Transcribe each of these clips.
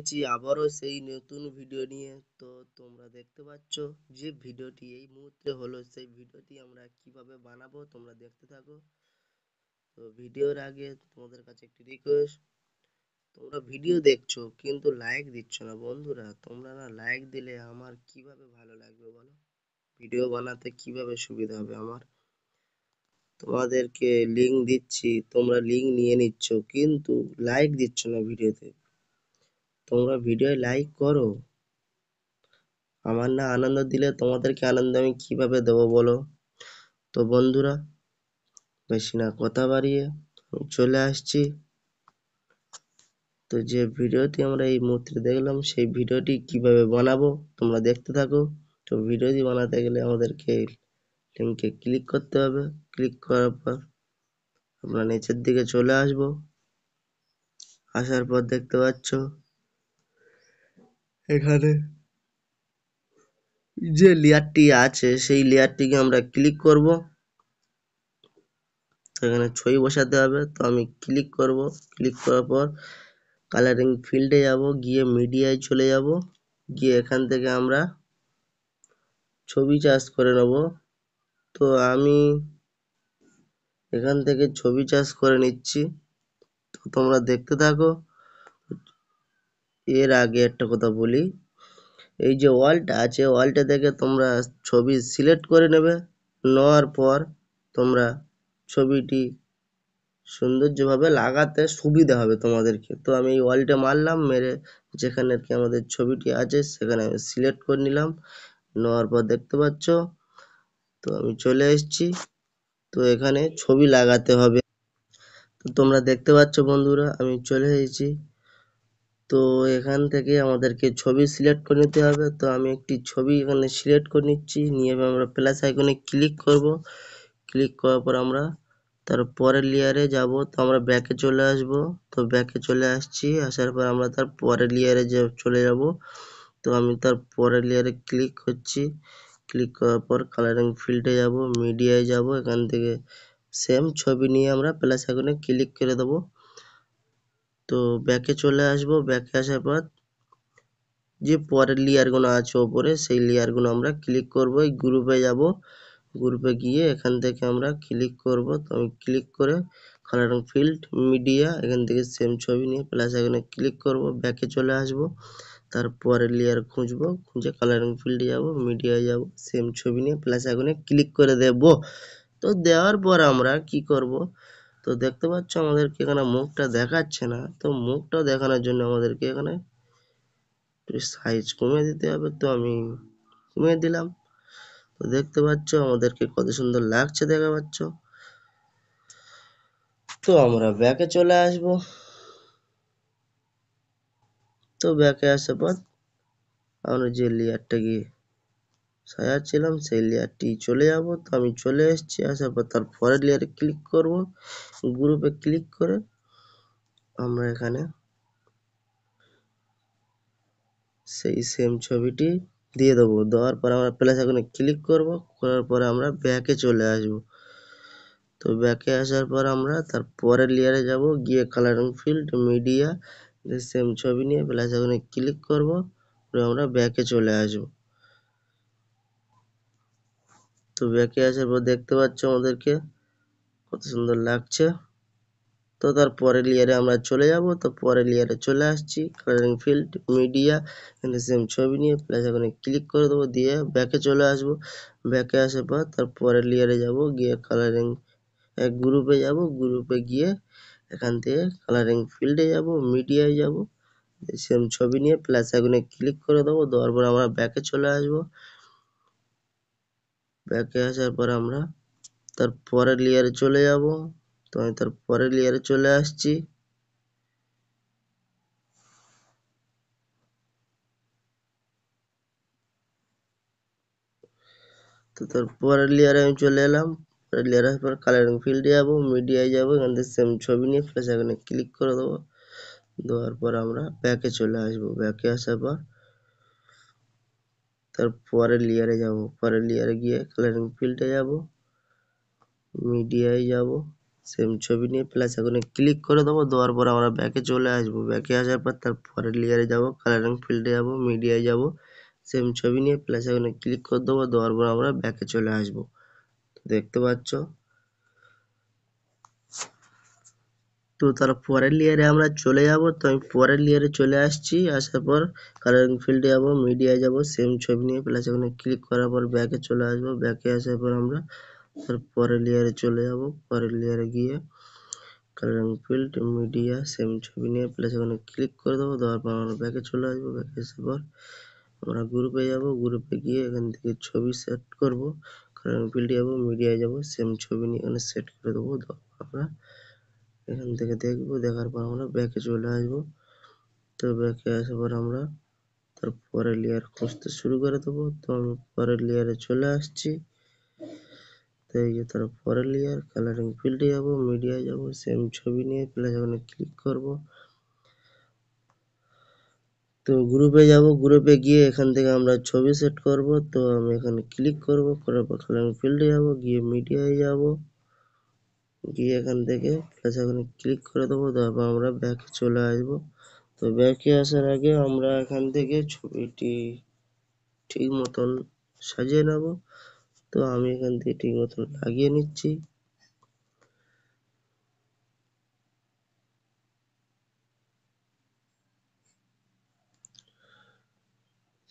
এসেছি আবারও সেই নতুন ভিডিও নিয়ে। তো তোমরা দেখতে পাচ্ছ যে ভিডিওটি এই মুহূর্তে হলো, সেই ভিডিওটি আমরা কিভাবে বানাবো তোমরা দেখতে থাকো। তো ভিডিওর আগে তোমাদের কাছে একটি রিকোয়েস্ট, তোমরা ভিডিও দেখছো কিন্তু লাইক দিচ্ছ না বন্ধুরা। তোমরা না লাইক দিলে আমার কিভাবে ভালো লাগবে বলো, ভিডিও বানাতে কিভাবে সুবিধা হবে আমার। তোমাদেরকে লিংক দিচ্ছি, তোমরা লিংক নিয়ে নিচ্ছ কিন্তু লাইক দিচ্ছ না ভিডিওতে। তোমরা ভিডিও লাইক করো, আমার না আনন্দ দিলে তোমাদেরকে আনন্দ আমি কিভাবে দেবো বলো। তো বন্ধুরা, বেশি না কথা বাড়িয়ে আমি চলে আসছি। তো যে ভিডিওটি আমরা এই মুহূর্তে দেখলাম, সেই ভিডিওটি কিভাবে বানাবো তোমরা দেখতে থাকো। তো ভিডিওটি বানাতে গেলে আমাদেরকে লিঙ্কে ক্লিক করতে হবে। ক্লিক করার পর আমরা নিচের দিকে চলে আসবো। আসার পর দেখতে পাচ্ছ এখানে যে লেয়ারটি আছে সেই লেয়ারটিকে আমরা ক্লিক করব। তো এখানে ছবি বসাতে হবে, তো আমি ক্লিক করব। ক্লিক করার পর কালারিং ফিল্ডে যাব, গিয়ে মিডিয়ায় চলে যাব, গিয়ে এখান থেকে আমরা ছবি চাষ করে নেব। তো আমি এখান থেকে ছবি চাষ করে নিচ্ছি, তো তোমরা দেখতে থাকো। এর আগে একটা কথা বলি, এই যে ওয়ালটা আছে, ওয়ালটা থেকে তোমরা ছবি সিলেক্ট করে নেবে। নেওয়ার পর তোমরা ছবিটি সৌন্দর্যভাবে লাগাতে সুবিধা হবে তোমাদেরকে। তো আমি এই ওয়ালটা মারলাম, মেরে যেখানে আর কি আমাদের ছবিটি আছে সেখানে আমি সিলেক্ট করে নিলাম। নেওয়ার পর দেখতে পাচ্ছ তো আমি চলে এসেছি। তো এখানে ছবি লাগাতে হবে। তো তোমরা দেখতে পাচ্ছ বন্ধুরা আমি চলে এসেছি। তো এখান থেকে আমাদেরকে ছবি সিলেক্ট করে নিতে হবে। তো আমি একটি ছবি এখানে সিলেক্ট করে নিচ্ছি, নিয়ে আমরা প্লাস আইকনে ক্লিক করব। ক্লিক করার পর আমরা তার পরের লেয়ারে যাব। তো আমরা ব্যাকে চলে আসব। তো ব্যাকে চলে আসছি, আসার পর আমরা তার পরের লেয়ারে চলে যাব। তো আমি তার পরের লেয়ারে ক্লিক করছি। ক্লিক করার পর কালারিং ফিল্ডে যাব, মিডিয়ায় যাব, এখান থেকে সেম ছবি নিয়ে আমরা প্লাস আইকনে ক্লিক করে দেব। তো ব্যাকে চলে আসব। ব্যাকে আসার পর যে পরের লেয়ার গুলো আছে ওপরে, সেই লেয়ার গুলো আমরা ক্লিক করব। এই গ্রুপে যাব, গ্রুপে গিয়ে এখান থেকে আমরা ক্লিক করব। তো আমি ক্লিক করে কালারিং ফিল্ড মিডিয়া, এখান থেকে সেম ছবি নিয়ে প্লাস আইকনে ক্লিক করব। ব্যাকে চলে আসব, তারপরে লেয়ার খুঁজবো, খুঁজে কালারিং ফিল্ডে যাব, মিডিয়ায় যাব, সেম ছবি নিয়ে প্লাস আইকনে ক্লিক করে দেব। তো দেওয়ার পর আমরা কি করব, তো দেখতে পাচ্ছ আমাদেরকে এখানে মুখটা দেখাচ্ছে না। তো মুখটা দেখানোর জন্য আমাদেরকে এখানে সাইজ কমিয়ে দিতে হবে। তো আমি কমিয়ে দিলাম। তো দেখতে পাচ্ছ আমাদেরকে কত সুন্দর লাগছে, দেখা পাচ্ছ। তো আমরা ব্যাকে চলে আসব। তো ব্যাকে আসার পর আমরা যে লেয়ারটাকে সাজাচ্ছিলাম সেই লেয়ারটি চলে যাব। তো আমি চলে এসেছি। আসার পর তার পরের লেয়ারে ক্লিক করব। গ্রুপে ক্লিক করে আমরা এখানে সেই সেম ছবিটি দিয়ে দেবো। দেওয়ার পর আমরা প্লাস আইকনে ক্লিক করব। করার পরে আমরা ব্যাকে চলে আসব। তো ব্যাকে আসার পর আমরা তার পরের লেয়ারে যাব, গিয়ে কালারিং ফিল্ড মিডিয়া সেম ছবি নিয়ে প্লাস আইকনে ক্লিক করব। আমরা ব্যাকে চলে আসব। তো ব্যাকে আসার পর দেখতে পাচ্ছ আমাদেরকে কত সুন্দর লাগছে। তো তার পরের লেয়ারে আমরা চলে যাব। তো পরের লেয়ারে চলে আসছি, কালারিং ফিল্ড মিডিয়া সেম ছবি নিয়ে প্লাস আইকনে ক্লিক করে দেবো, দিয়ে ব্যাকে চলে আসব। ব্যাকে আসার পর তার পরের লেয়ারে যাব, গিয়ে কালারিং গ্রুপে যাব, গ্রুপে গিয়ে এখান থেকে কালারিং ফিল্ডে যাব, মিডিয়ায় যাব, সেম ছবি নিয়ে প্লাস আইকনে ক্লিক করে দেবো। দেওয়ার পর আমরা ব্যাকে চলে আসব। ব্যাকে আসার পর আমরা তার পরের লেয়ারে চলে যাব। তো আমি তার পরের লেয়ারে চলে আসছি। তো তার পরের লেয়ারে আমি চলে এলাম। পরের লেয়ার আসার পর কালারিং ফিল্ডে যাব, মিডিয়ায় যাব, এখান থেকে সেম ছবি নিয়ে প্লাস আইকনে ক্লিক করে দেবো। দেওয়ার পর আমরা ব্যাকে চলে আসব। ব্যাকে আসার পর তার পরের লেয়ারে যাব, পরের লেয়ারে গিয়ে কালারিং ফিল্ডে যাব, মিডিয়ায় যাব, সেম ছবি নিয়ে প্লাস আইকনে ক্লিক করে দেবো। দেওয়ার পর আমরা ব্যাকে চলে আসবো। ব্যাকে আসার পর তার পরের লেয়ারে যাব, কালারিং ফিল্ডে যাব, মিডিয়ায় যাব, সেম ছবি নিয়ে প্লাস আইকনে ক্লিক করে দেবো। দেওয়ার পর আমরা ব্যাকে চলে আসবো। দেখতে পাচ্ছ। তো তার পরের লেয়ারে আমরা চলে যাব। তো আমি পরের লেয়ারে চলে আসছি। আসার পর কালারিং ফিল্ডে যাব, মিডিয়ায় যাব, সেম ছবি নিয়ে প্লাস এখানে ক্লিক করার পর ব্যাকে চলে আসবো। ব্যাকে আসার পর আমরা তার পরের লেয়ারে চলে যাব। পরের লেয়ারে গিয়ে কালারিং ফিল্ড, মিডিয়া, সেম ছবি নিয়ে প্লাস এখানে ক্লিক করে দেবো। দেওয়ার পর আমরা ব্যাকে চলে আসবো। ব্যাকে আসার পর আমরা গ্রুপে যাব। গ্রুপে গিয়ে এখান থেকে ছবি সেট করব। কালারিং ফিল্ডে যাব, মিডিয়ায় যাব, সেম ছবি নিয়ে এখানে সেট করে দেবো। আমরা এখান থেকে দেখবো। দেখার পর আমরা ব্যাকে চলে আসবো। তো ব্যাকে আসার পর আমরা তার পরের লেয়ার খুঁজতে শুরু করে দেবো। তো আমি পরের লেয়ারে চলে আসছি। তো এই যে তার পরের লেয়ার, কালারিং ফিল্ডে যাব, মিডিয়ায় যাব, সেম ছবি নিয়ে প্লাস এখানে ক্লিক করব। তো গ্রুপে যাব। গ্রুপে গিয়ে এখান থেকে আমরা ছবি সেট করব। তো আমি এখানে ক্লিক করব। করার পর কালারিং ফিল্ডে যাব, গিয়ে মিডিয়ায় যাব, গিয়ে এখান থেকে প্লাস এখানে ক্লিক করে দেবো। তারপর আমরা ব্যাকে চলে আসবো। তো ব্যাকে আসার আগে আমরা এখান থেকে ছবিটি ঠিক মতন সাজিয়ে নেব। তো আমি এখান থেকে ঠিক মতন লাগিয়ে নিচ্ছি।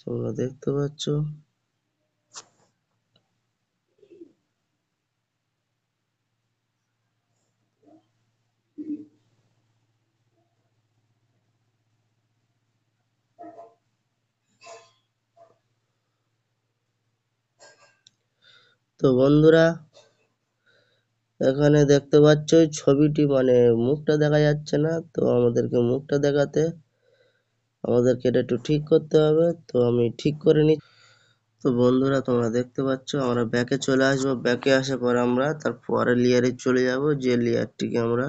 তোমরা দেখতে পাচ্ছ। তো বন্ধুরা, এখানে দেখতে পাচ্ছ ছবিটি মানে মুখটা দেখা যাচ্ছে না। তো আমাদেরকে মুখটা দেখাতে আমাদেরকে এটা একটু ঠিক করতে হবে। তো আমি ঠিক করে নিচ্ছি। তো বন্ধুরা, তোমরা দেখতে পাচ্ছ আমরা ব্যাকে চলে আসবো। ব্যাকে আসার পর আমরা তার পরের লেয়ারে চলে যাব, যে লেয়ারটিকে আমরা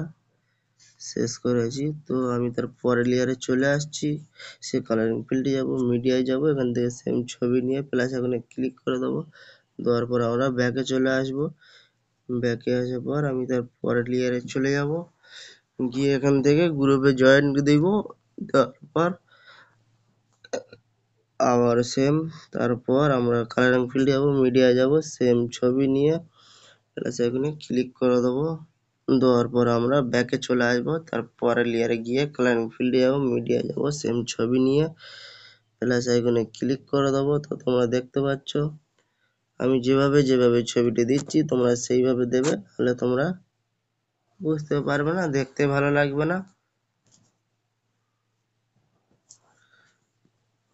শেষ করেছি। তো আমি তার পরের লেয়ারে চলে আসছি। সে কালারিং ফিল্ডে যাব, মিডিয়ায় যাব, এখান থেকে সেম ছবি নিয়ে প্লাস এখানে ক্লিক করে দেবো। দেওয়ার পর আমরা ব্যাকে চলে আসব। ব্যাকে আসার পর আমি তার পরের লেয়ারে চলে যাব, গিয়ে এখান থেকে গ্রুপে জয়েন দিব। তারপর আবার সেম, তারপর আমরা কালারিং ফিল্ডে যাব, মিডিয়ায় যাব, সেম ছবি নিয়ে প্লাস এখানে ক্লিক করে দেবো। দেওয়ার পর আমরা ব্যাকে চলে আসবো। তারপরে লেয়ারে গিয়ে কালারিং ফিল্ডে যাবো, মিডিয়ায় যাব, সেম ছবি নিয়ে প্লাস আইকনে ক্লিক করে দেবো। তো তোমরা দেখতে পাচ্ছ আমি যেভাবে ছবিটি দিচ্ছি তোমরা সেইভাবে দেবে, তাহলে তোমরা বুঝতে পারবে না, দেখতে ভালো লাগবে না।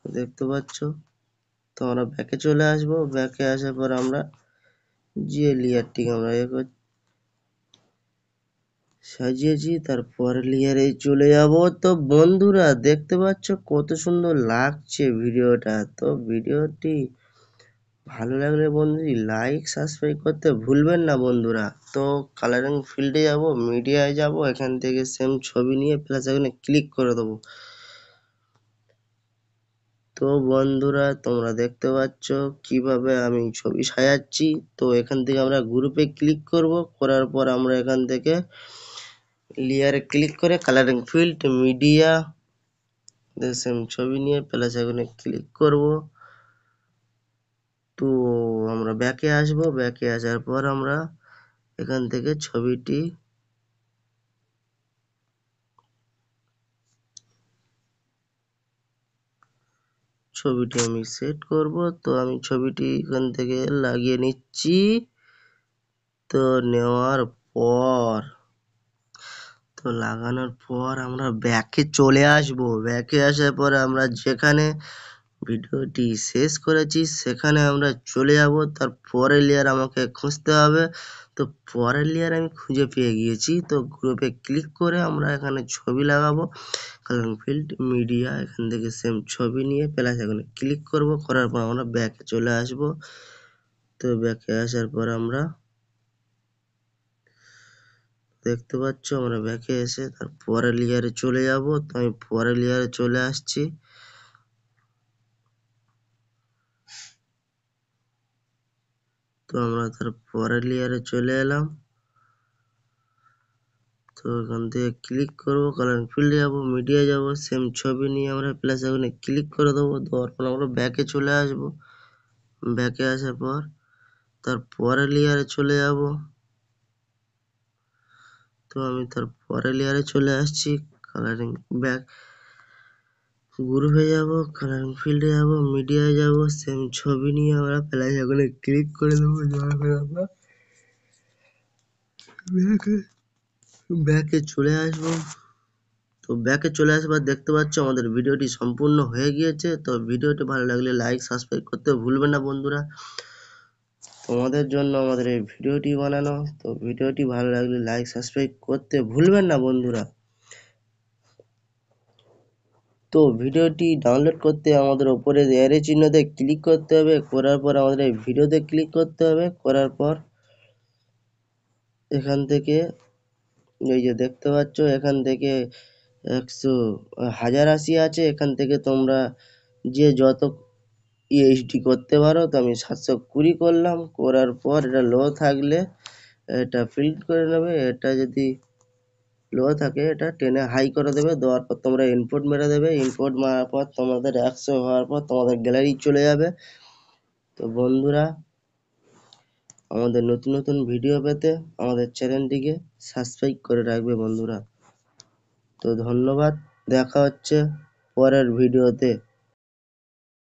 দেখতে পাচ্ছ। তো আমরা ব্যাকে চলে আসবো। ব্যাকে আসার পর আমরা যে লেয়ারটিকে আমরা সাজিয়েছি তারপর লেয়ারে চলে যাব। তো বন্ধুরা দেখতে পাচ্ছ কত সুন্দর লাগছে ভিডিওটা। তো ভিডিওটি ভালো লাগলে বন্ধুরা লাইক সাবস্ক্রাইব করতে ভুলবেন না বন্ধুরা। তো কালারিং ফিল্ডে যাব, মিডিয়ায় যাব, এখান থেকে সেম ছবি নিয়ে প্লাস এখানে ক্লিক করে দেবো। তো বন্ধুরা তোমরা দেখতে পাচ্ছ কিভাবে আমি ছবি সাজাচ্ছি। তো এখান থেকে আমরা গ্রুপে ক্লিক করব। করার পর আমরা এখান থেকে লেয়ারে ক্লিক করে কালারিং ফিল্ড, মিডিয়া, সেম ছবি নিয়ে প্লাস এখানে ক্লিক করব। তো আমরা ব্যাকে আসব। ব্যাকে আসার পর আমরা এখান থেকে ছবিটি আমি সেট করব। তো আমি ছবিটি এখান থেকে লাগিয়ে নিচ্ছি। তো নেওয়ার পর লাগানোর পর আমরা ব্যাকে চলে আসব। ব্যাকে আসার পর আমরা যেখানে ভিডিওটি শেষ করেছি সেখানে আমরা চলে যাব। তার পরের লেয়ার আমাকে খুঁজতে হবে। তো পরের লেয়ার আমি খুঁজে পেয়ে গিয়েছি। তো গ্রুপে ক্লিক করে আমরা এখানে ছবি লাগাবো। কালারিং ফিল্ড, মিডিয়া, এখান থেকে সেম ছবি নিয়ে প্লাস এখানে ক্লিক করব। করার পর আমরা ব্যাকে চলে আসব। তো ব্যাকে আসার পর আমরা দেখতে পাচ্ছ আমরা ব্যাকে এসে তার পরের লেয়ারে চলে যাব। তো আমি পরের লেয়ারে চলে আসছি। তো আমরা তার পরের লেয়ারে চলে এলাম। তো এখান থেকে ক্লিক করবো, কালারিং ফিল্ডে যাবো, মিডিয়া যাবো, সেম ছবি নিয়ে আমরা প্লাস এখানে ক্লিক করে দেবো। দেওয়ার পর আমরা ব্যাকে চলে আসবো। ব্যাকে আসার পর তারপরে লেয়ারে চলে যাব। তো আমি তারপরে লেয়ারে চলে আসছি। কালারিং ব্যাক গ্রুপে যাব, কালারিং ফিল্ডে যাব, মিডিয়ায় যাব, সেম ছবি নিয়ে আমরা প্লাস এখানে ক্লিক করে দেবো। দেওয়ার পর আমরা ব্যাকে চলে আসবো। তো ব্যাকে চলে আসবার দেখতে পাচ্ছ আমাদের ভিডিওটি সম্পূর্ণ হয়ে গিয়েছে। তো ভিডিওটি ভালো লাগলে লাইক সাবস্ক্রাইব করতে ভুলবেন না বন্ধুরা, তোমাদের জন্য আমাদের এই ভিডিওটি বানানো। তো ভিডিওটি ভালো লাগলে লাইক সাবস্ক্রাইব করতে ভুলবেন না বন্ধুরা। তো ভিডিওটি ডাউনলোড করতে আমাদের উপরে অ্যারো চিহ্নতে ক্লিক করতে হবে। করার পর আমাদের এই ভিডিওতে ক্লিক করতে হবে। করার পর এখান থেকে এই যে দেখতে পাচ্ছ এখান থেকে 1080 আছে। এখান থেকে তোমরা যে যত এইচডি করতে পারো। তো আমি 720 করলাম। করার পর এটা লো থাকলে এটা ফিল্ড করে নেবে। এটা যদি লো থাকে এটা টেনে হাই করে দেবে। দেওয়ার পর তোমরা ইনপুট মেরে দেবে। ইনপুট মারার পর তোমাদের 100 হওয়ার পর তোমাদের গ্যালারি চলে যাবে। তো বন্ধুরা, আমাদের নতুন নতুন ভিডিও পেতে আমাদের চ্যানেলটিকে সাবস্ক্রাইব করে রাখবে বন্ধুরা। তো ধন্যবাদ, দেখা হচ্ছে পরের ভিডিওতে।